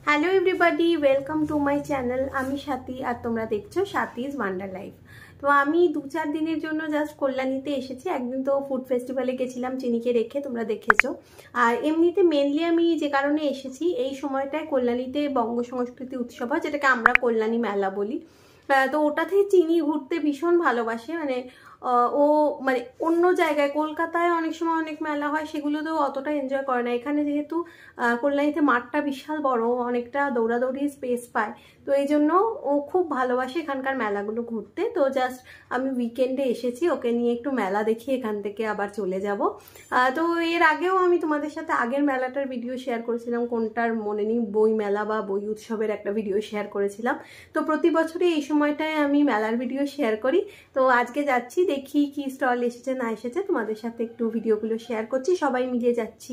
Hello everybody, welcome to my channel. আমি স্বাতী আর তোমরা দেখছো স্বাতীজ ওয়ান্ডার লাইফ। তো আমি 2-4 দিনের জন্য জাস্ট কল্যাণীতে এসেছি। একদিন তো ফুড ফেস্টিভ্যালে গেছিলাম চিনিকে রেখে, তোমরা দেখেছো। আর এমনিতে মেনলি আমি যে কারণে এসেছি, এই সময়টায় কল্যাণীতে বঙ্গ সংস্কৃতি উৎসব হয়, যেটাকে আমরা কল্যাণী মেলা বলি। তো ওটাতে চিনি ঘুরতে ভীষণ ভালোবাসে। ও অন্য জায়গায় কলকাতায় অনেক সময় অনেক মেলা হয়, সেগুলোতেও অতটা এনজয় করে না। এখানে যেহেতু কল্যাণীতে মাঠটা বিশাল বড়, অনেকটা দৌড়াদৌড়ি স্পেস পায়, তো এই জন্য ও খুব ভালোবাসে এখানকার মেলাগুলো ঘুরতে। তো জাস্ট আমি উইকেন্ডে এসেছি, ওকে নিয়ে একটু মেলা দেখি, এখান থেকে আবার চলে যাব। তো এর আগেও আমি তোমাদের সাথে আগের মেলাটার ভিডিও শেয়ার করেছিলাম, কোনটার মনে নেই, বই মেলা বা বই উৎসবের একটা ভিডিও শেয়ার করেছিলাম। তো প্রতি বছরই এই সময়টায় আমি মেলার ভিডিও শেয়ার করি। তো আজকে যাচ্ছি, দেখি কি স্টল এসেছে না এসেছে, তোমাদের সাথে একটু ভিডিওগুলো শেয়ার করছি। সবাই মিলে যাচ্ছি,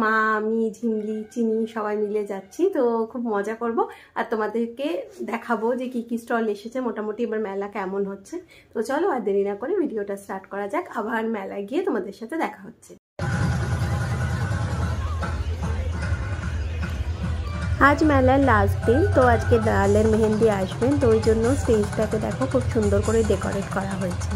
মা, আমি, ঝিমলি, চিনি সবাই মিলে যাচ্ছি। তো খুব মজা করব আর তোমাদেরকে দেখাবো যে কি কি স্টল এসেছে, মোটামুটি এবার মেলা কেমন হচ্ছে। তো চলো আর দেরি না করে ভিডিওটা স্টার্ট করা যাক। আবার মেলায় গিয়ে তোমাদের সাথে দেখা হচ্ছে। আজ মেলার লাস্ট দিন, তো আজকে ডালের মেহেন্দি আসবেন, তো ওই জন্য স্টেজটাকে দেখো খুব সুন্দর করে ডেকোরেট করা হয়েছে।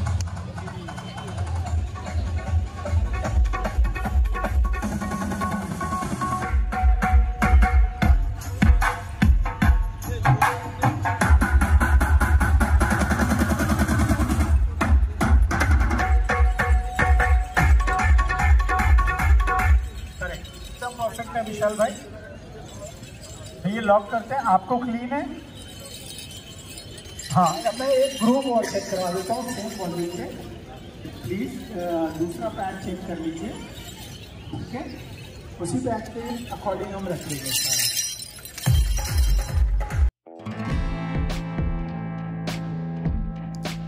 परफेक्ट है विशाल भाई, ये लॉक करते हैं। आपको क्लीन है? हाँ, मैं एक ग्रुप और चेक करवा देता हूँ। सेम क्वालिटी से प्लीज दूसरा पैड चेक कर लीजिए। ओके, उसी पैड के अकॉर्डिंग हम रखेंगे सारा।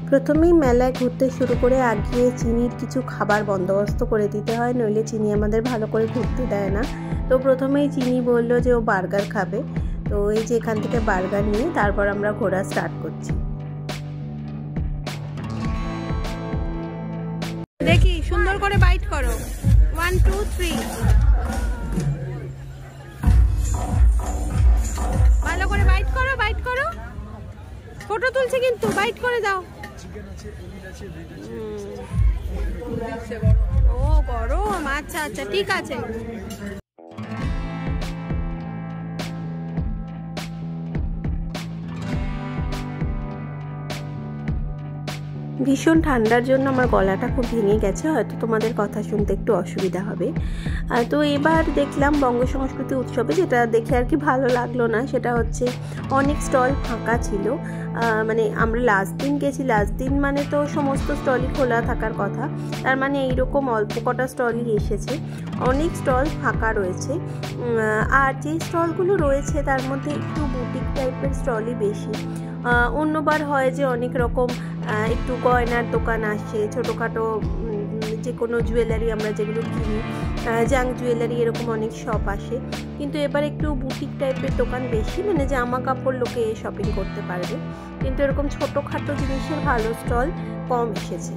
প্রথমেই মেলায় ঘুরতে শুরু করে আগিয়ে চিনির কিছু খাবার বন্দোবস্ত করে দিতে হয়, নইলে চিনি আমাদের ভালো করে ঘুরতে দেয় না। তো প্রথমেই চিনি বললো যে ও বার্গার খাবে, তো এই যে এখান থেকে বার্গার নিয়ে তারপর আমরা ঘোরা স্টার্ট করছি। দেখি সুন্দর করে বাইট করো, 1 2 3, ভালো করে বাইট করো, বাইট করো। ফটো তুলছে কিন্তু, বাইট করে দাও। ও গরম, আচ্ছা আচ্ছা ঠিক আছে। ভীষণ ঠান্ডার জন্য আমার গলাটা খুব ভেঙে গেছে, হয়তো তোমাদের কথা শুনতে একটু অসুবিধা হবে। তো এবার দেখলাম বঙ্গ সংস্কৃতি উৎসবে, যেটা দেখে আর কি ভালো লাগলো না, সেটা হচ্ছে অনেক স্টল ফাঁকা ছিল। আমরা লাস্ট দিন গেছি, লাস্ট দিন মানে তো সমস্ত স্টলই খোলা থাকার কথা, তার মানে এইরকম অল্প কটা স্টলই এসেছে, অনেক স্টল ফাঁকা রয়েছে। আর যে স্টলগুলো রয়েছে তার মধ্যে একটু বুটিক টাইপের স্টলই বেশি। অন্যবার হয় যে অনেক রকম একটু গয়নার দোকান আসে, ছোটোখাটো যে কোনো জুয়েলারি আমরা যেগুলো কিনি, জাঙ্ক জুয়েলারি, এরকম অনেক শপ আসে। কিন্তু এবার একটু বুটিক টাইপের দোকান বেশি, জামা কাপড় লোকে শপিং করতে পারবে, কিন্তু এরকম ছোটোখাটো জিনিসের ভালো স্টল কম এসেছে।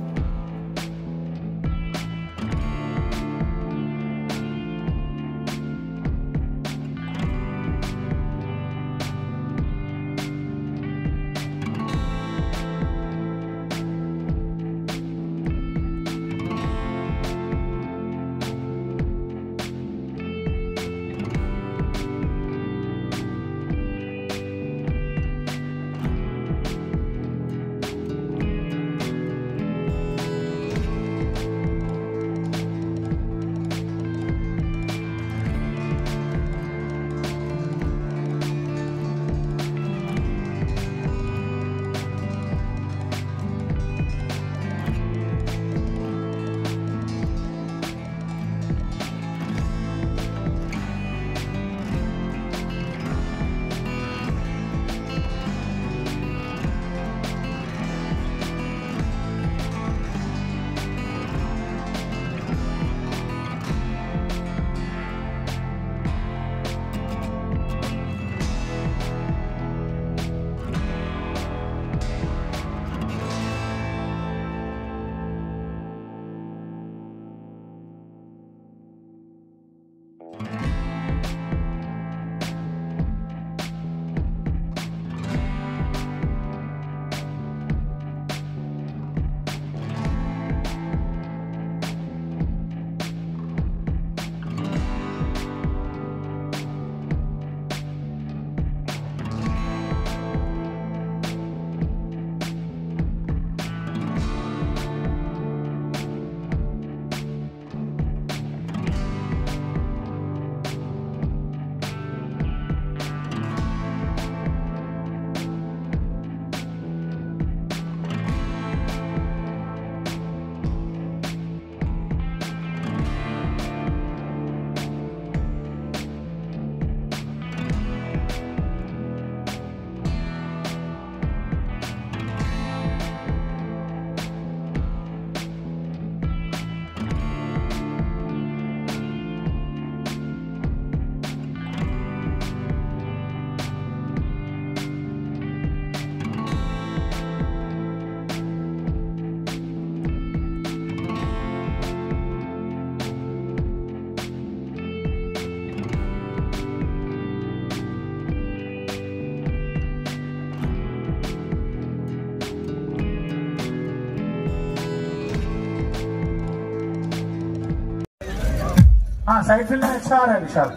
हाँ साइड फिल में अच्छा आ रहा है विशाल,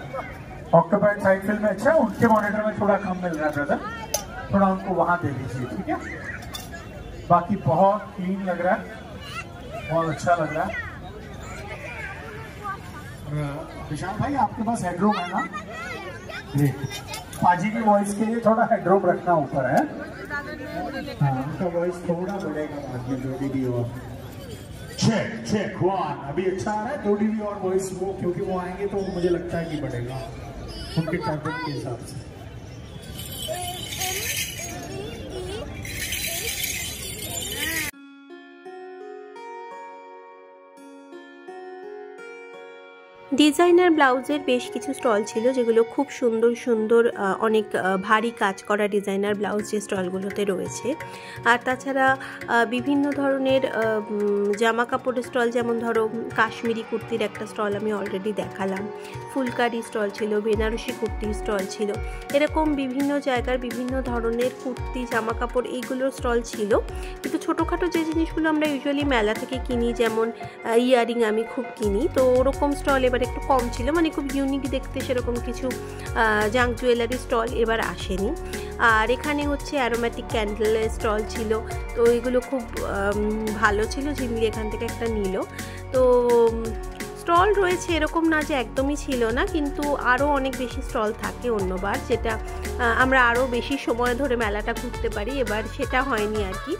ऑक्टोपैड साइड फिल में अच्छा, उनके मॉनिटर में थोड़ा कम मिल रहा है ब्रदर, थोड़ा उनको वहां दे दीजिए, ठीक है। बाकी बहुत क्लीन लग रहा है, बहुत अच्छा लग रहा है। विशाल भाई आपके पास हेडरूम है ना? पाजी की वॉइस के लिए थोड़ा हेडरूम रखना ऊपर है, हाँ उनका वॉइस थोड़ा बढ़ेगा बाद में 2 dB और। चेक चेक 1 अभी अच्छा आ रहा है, 2 dB और वॉइस वो, क्योंकि वो आएंगे तो मुझे लगता है कि बढ़ेगा उनके टारगेट के हिसाब से। ডিজাইনার ব্লাউজের বেশ কিছু স্টল ছিল যেগুলো খুব সুন্দর সুন্দর অনেক ভারী কাজ করা ডিজাইনার ব্লাউজ যে স্টলগুলোতে রয়েছে। আর তাছাড়া বিভিন্ন ধরনের জামা কাপড়ের স্টল, যেমন ধরো কাশ্মীরি কুর্তির একটা স্টল আমি অলরেডি দেখালাম, ফুলকারি স্টল ছিল, বেনারসি কুর্তির স্টল ছিল, এরকম বিভিন্ন জায়গার বিভিন্ন ধরনের কুর্তি জামা কাপড় এইগুলোর স্টল ছিল। কিন্তু ছোটোখাটো যে জিনিসগুলো আমরা ইউজুয়ালি মেলা থেকে কিনি, যেমন ইয়ারিং আমি খুব কিনি, তো ওরকম স্টল এবার একটু কম ছিল, মানে খুব ইউনিক দেখতে সেরকম কিছু জাঙ্ক জুয়েলারি স্টল এবার আসেনি। আর এখানে হচ্ছে অ্যারোম্যাটিক ক্যান্ডেলের স্টল ছিল, তো এগুলো খুব ভালো ছিল, ঝিমলি এখান থেকে একটা নিল। তো স্টল রয়েছে এরকম না যে একদমই ছিল না, কিন্তু আরও অনেক বেশি স্টল থাকে অন্যবার, যেটা আমরা আরও বেশি সময় ধরে মেলাটা ঘুরতে পারি, এবার সেটা হয়নি আর কি।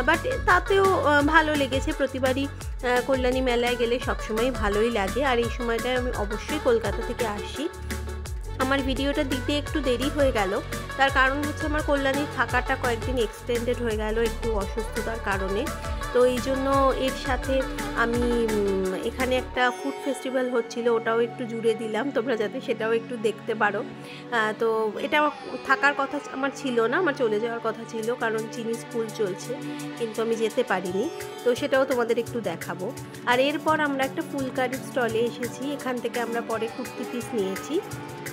বাট তাতেও ভালো লেগেছে। প্রতিবারই কল্যাণী মেলায় গেলে সবসময় ভালোই লাগে, আর এই সময়টায় আমি অবশ্যই কলকাতা থেকে আসি। আমার ভিডিওটা দিতে একটু দেরি হয়ে গেল, তার কারণ হচ্ছে আমার কল্যাণী থাকাটা কয়েকদিন এক্সটেন্ডেড হয়ে গেল একটু অসুস্থতার কারণে। তো এই জন্য এর সাথে আমি এখানে একটা ফুড ফেস্টিভ্যাল হচ্ছিল, ওটাও একটু জুড়ে দিলাম তোমরা যাতে সেটাও একটু দেখতে পারো। তো এটা থাকার কথা আমার ছিল না, আমার চলে যাওয়ার কথা ছিল, কারণ চিনি স্কুল চলছে, কিন্তু আমি যেতে পারিনি, তো সেটাও তোমাদের একটু দেখাবো। আর এরপর আমরা একটা ফুলকারির স্টলে এসেছি, এখান থেকে আমরা পরে কুর্তি পিস নিয়েছি।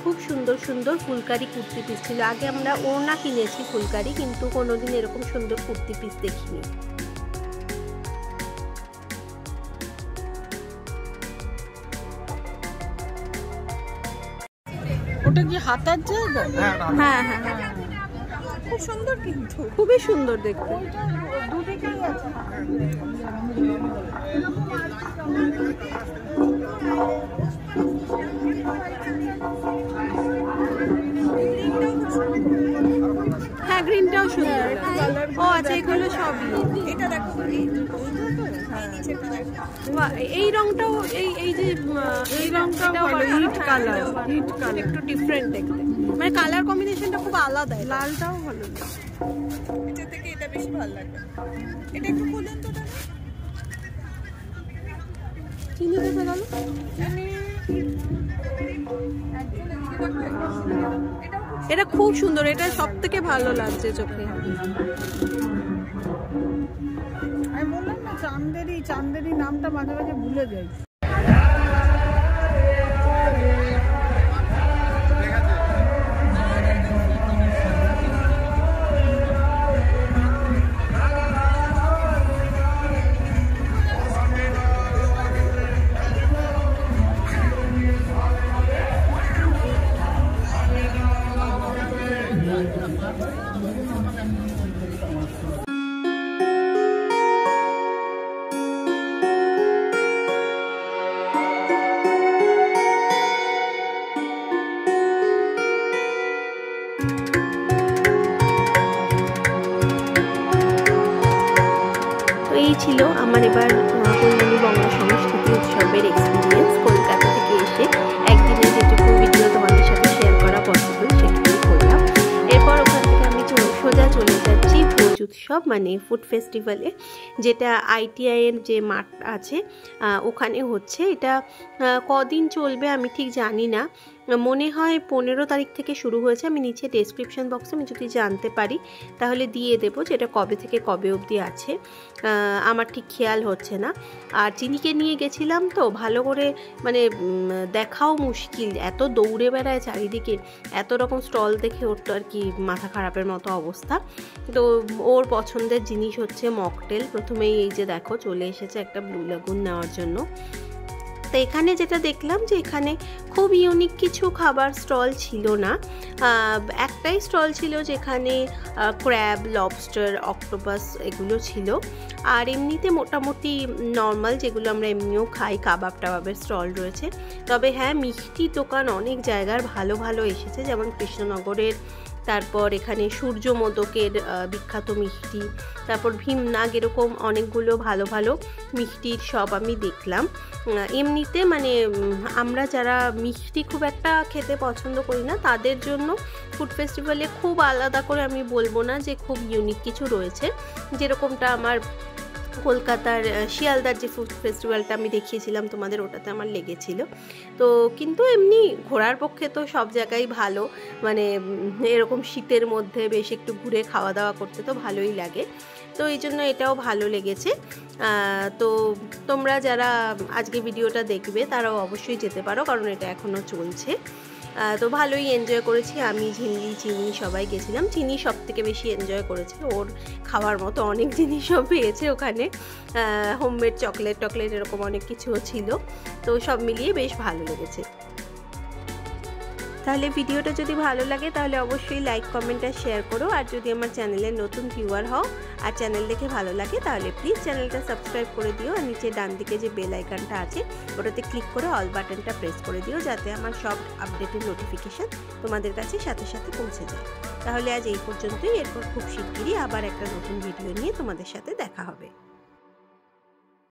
খুব সুন্দর সুন্দর ফুলকারি কুর্তি পিস ছিল। আগে আমরা ওড়না কিনেছি ফুলকারি, কিন্তু কোনোদিন এরকম সুন্দর কুর্তি পিস দেখিনি। ওটা কি হাতার জায়গা? হ্যাঁ হ্যাঁ হ্যাঁ, খুব সুন্দর, কিন্তু খুবই সুন্দর দেখতে। দুদিকেই আছে। হ্যাঁ গ্রিনটাও সুন্দর। ও আচ্ছা, এগুলো সবই। এটা দেখো, এই রংটাও এই যে এই রংটাও ভালো, হিট কালার, হিট কালার একটু ডিফারেন্ট দেখতে, মানে কালার কম্বিনেশনটা খুব আলাদা। লালটাও ভালো, এটা থেকে এটা বেশি ভালো লাগে। এটা একটু খুলেন তো দাদা, চিনি কোথায় গেল? এটা খুব সুন্দর, এটা সব থেকে ভালো লাগছে চোখে। আমি বললাম না, চান্দেরি নামটা মাঝে মাঝে ভুলে যাই। এই ছিল আমার এবার কল্যাণী বঙ্গ সংস্কৃতি উৎসবের এক্সপিরিয়েন্স। কলকাতা থেকে এসে একদিনের যেটুকু ভিডিও তোমাদের সাথে শেয়ার করা পসিবল সেটুকুই করলাম। এরপর ওখান থেকে আমি সোজা চলে যাচ্ছি ভোজ উৎসব, মানে ফুড ফেস্টিভ্যালে, যেটা ITI-এর যে মাঠ আছে ওখানে হচ্ছে। এটা কদিন চলবে আমি ঠিক জানি না, মনে হয় 15 তারিখ থেকে শুরু হয়েছে। আমি নিচে ডেসক্রিপশন বক্সে আমি যদি জানতে পারি তাহলে দিয়ে দেবো যে এটা কবে থেকে কবে অবধি আছে, আমার ঠিক খেয়াল হচ্ছে না। আর চিনিকে নিয়ে গেছিলাম তো, ভালো করে মানে দেখাও মুশকিল, এত দৌড়ে বেড়ায় চারিদিকে, এত রকম স্টল দেখে ওর তো আর কি মাথা খারাপের মতো অবস্থা। তো ওর পছন্দের জিনিস হচ্ছে মকটেল। প্রথমেই এই যে দেখো চলে এসেছে একটা ব্লু লাগুন নেওয়ার জন্য। তো এখানে যেটা দেখলাম যে এখানে খুব ইউনিক কিছু খাবার স্টল ছিল না, একটাই স্টল ছিল যেখানে ক্র্যাব, লবস্টার, অক্টোপাস এগুলো ছিল। আর এমনিতে মোটামুটি নর্মাল যেগুলো আমরা এমনিও খাই কাবাব টাবাবের স্টল রয়েছে। তবে হ্যাঁ, মিষ্টির দোকান অনেক জায়গার ভালো ভালো এসেছে, যেমন কৃষ্ণনগরের, তারপর এখানে সূর্য মোদকের বিখ্যাত মিষ্টি, তারপর ভীমনাগ, এরকম অনেকগুলো ভালো ভালো মিষ্টির শপ আমি দেখলাম। এমনিতে মানে আমরা যারা মিষ্টি খুব একটা খেতে পছন্দ করি না তাদের জন্য ফুড ফেস্টিভ্যালে খুব আলাদা করে আমি বলবো না যে খুব ইউনিক কিছু রয়েছে, যেরকমটা আমার কলকাতার শিয়ালদার যে ফুড ফেস্টিভ্যালটা আমি দেখিয়েছিলাম তোমাদের, ওটাতে আমার লেগেছিল। তো কিন্তু এমনি ঘোরার পক্ষে তো সব জায়গায় ভালো, মানে এরকম শীতের মধ্যে বেশ একটু ঘুরে খাওয়া দাওয়া করতে তো ভালোই লাগে, তো এই জন্য এটাও ভালো লেগেছে। তো তোমরা যারা আজকে ভিডিওটা দেখবে তারাও অবশ্যই যেতে পারো, কারণ এটা এখনও চলছে। তো ভালোই এনজয় করেছি আমি, ঝিল্লি, চিনি সবাই গেছিলাম। চিনি সব থেকে বেশি এনজয় করেছে, ওর খাওয়ার মতো অনেক জিনিসও পেয়েছে ওখানে, হোমমেড চকলেট টকলেট এরকম অনেক কিছুও ছিল, তো সব মিলিয়ে বেশ ভালো লেগেছে। তাহলে ভিডিওটা যদি ভালো লাগে তাহলে অবশ্যই লাইক, কমেন্ট আর শেয়ার করো। আর যদি আমার চ্যানেলের নতুন ভিউয়ার হও আর চ্যানেল দেখে ভালো লাগে তাহলে প্লিজ চ্যানেলটা সাবস্ক্রাইব করে দিও, আর নিচে ডান দিকে যে বেল আইকনটা আছে ওটাতে ক্লিক করে অল বাটনটা প্রেস করে দিও, যাতে আমার সব আপডেটের নোটিফিকেশান তোমাদের কাছে সাথে সাথে পৌঁছে যায়। তাহলে আজ এই পর্যন্তই, এরপর খুব শিগগিরই আবার একটা নতুন ভিডিও নিয়ে তোমাদের সাথে দেখা হবে।